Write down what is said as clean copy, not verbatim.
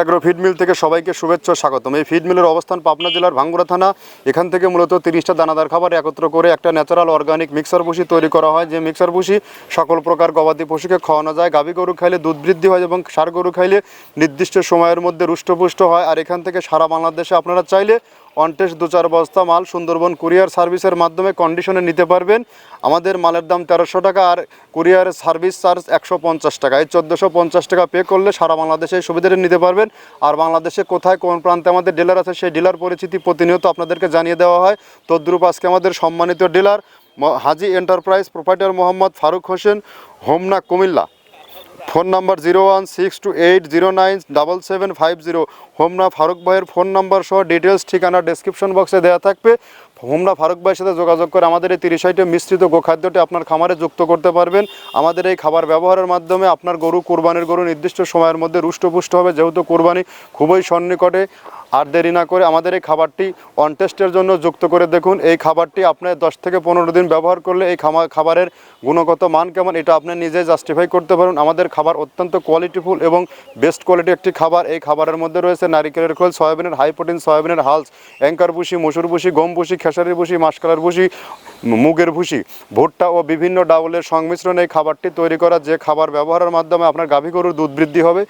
Agro feed mill থেকে সবাইকে শুভেচ্ছা ও স্বাগতম। এই ফিড মিলের অবস্থান পাবনা জেলার ভাঙ্গুড়া থানা। এখান থেকে মূলত 30টা দানাদার খাবার একত্র করে একটা ন্যাচারাল অর্গানিক মিক্সার ভুসি তৈরি করা হয়, যে মিক্সার ভুসি সকল প্রকার গবাদি পশুকে খাওয়ানো যায়। গাভী গরু খাইলে দুধ বৃদ্ধি হয় এবং ষাঁড় গরু খাইলে নির্দিষ্ট সময়ের মধ্যে রুষ্টপুষ্ট হয়। আর এখান থেকে সারা বাংলাদেশে আপনারা চাইলে অনটেস্ট 2-4 বস্তা মাল সুন্দরবন কুরিয়ার সার্ভিসের মাধ্যমে কন্ডিশনে নিতে পারবেন। আমাদের মালের দাম 1300 টাকা আর কুরিয়ার সার্ভিস চার্জ 150 টাকা। এই 1450 টাকা পে করলে সারা বাংলাদেশে এই সুবিধাটা নিতে পারবেন। আর বাংলাদেশে কোথায় কোন প্রান্তে আমাদের ডিলার আছে সেই ডিলার পরিচিতি প্রতিনিয়ত আপনাদেরকে জানিয়ে দেওয়া হয়। তদ্রূপ আজকে আমাদের সম্মানিত ডিলার হাজি enterprise proprietor Mohammad Faruk Hossain, Homna, Comilla. Phone number 01628097750। Homna Faruk ভাইয়ের ফোন নাম্বার সহ ডিটেলস ঠিকানা ডেসক্রিপশন বক্সে দেওয়া থাকবে। হোমনা ফারুক ভাইয়ের সাথে যোগাযোগ করে আমাদের এই 30 আইটেম মিশ্রিত গোখাদ্যটি আপনার খামারে যুক্ত করতে পারবেন। আমাদের এই খাবার ব্যবহারের মাধ্যমে আপনার গরু, কোরবানির গরু নির্দিষ্ট সময়ের মধ্যে রুষ্টপুষ্ট হবে। যেহেতু কোরবানি খুবই সন্নিকটে, আর দেরি না করে আমাদের এই খাবারটি অনটেস্টের জন্য যুক্ত করে দেখুন। এই খাবারটি আপনার 10 থেকে 15 দিন ব্যবহার করলে এই খাবারের গুণগত মান কেমন এটা আপনি নিজেই জাস্টিফাই করতে পারেন। আমাদের খাবার অত্যন্ত কোয়ালিটিফুল এবং বেস্ট কোয়ালিটি একটি খাবার। এই খাবারের মধ্যে রয়েছে নারিকেলের খোল, সয়াবিনের হাই প্রোটিন, সয়াবিনের হালস, অ্যাঙ্কার ভুসি, মসুর ভুসি, গম ভুসি, খেসারির ভুসি, মাসকলার ভুসি, মুগের ভুসি, ভুট্টা ও বিভিন্ন ডাউলের সংমিশ্রণে এই খাবারটি তৈরি করা, যে খাবার ব্যবহারের মাধ্যমে আপনার গাভী গরুর দুধ বৃদ্ধি হবে।